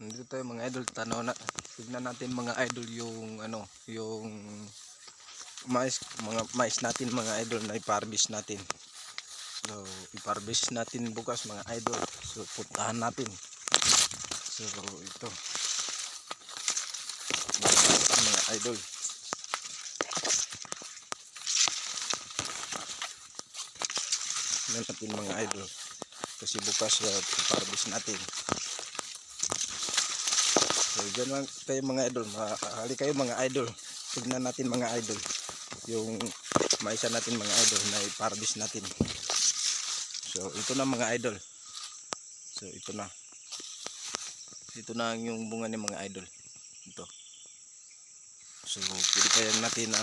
Nandito tayo mga idol, tanaw na. Tignan natin mga idol yung yung mais natin mga idol na ipa-harvest natin. So, ipa-harvest natin bukas mga idol. So, puntahan natin. So, ito. Mga idol. Tignan natin mga idol. Kasi bukas ipa-harvest natin. So, dyan lang kayo mga idol. Mahali kayo mga idol. Tignan natin mga idol. Yung maisa natin mga idol na ipa-harvest natin. So, ito na mga idol. So, ito na. Ito na yung bunga ng mga idol. Ito. So, pwede kaya natin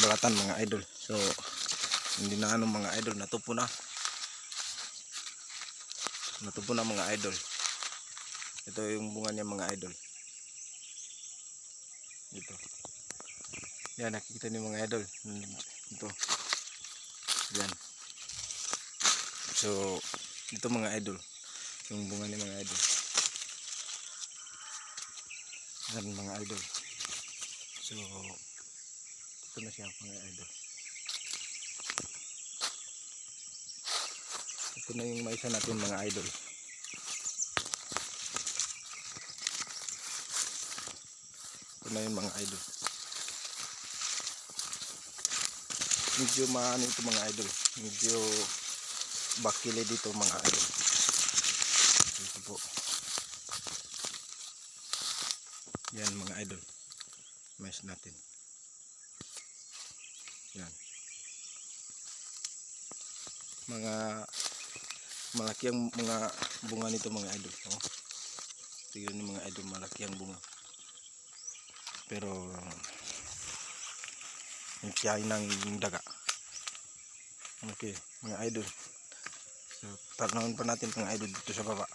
balatan mga idol. So, hindi na mga idol. Natupo na. Natupo na mga idol. Ito yung bunga niya mga idol. Ito. Yan, nakikita niyo mga idol. Ito. Yan. So, ito mga idol. Yung bunga niya mga idol. Yan mga idol. So, ito na siya mga idol. Ito na yung maisa natin mga idol. Ito na yung mga idol. Medyo maano ito mga idol. Medyo bakile dito mga idol. Ito po. Yan mga idol. Mais natin. Yan. Malaki ang mga bunga nito mga idol. Oh. Tingnan niyo mga idol, malaki ang bunga. Pero yung tiyahin ng daga. Okay, mga idol. So, tanawin pa natin mga idol dito sa baba.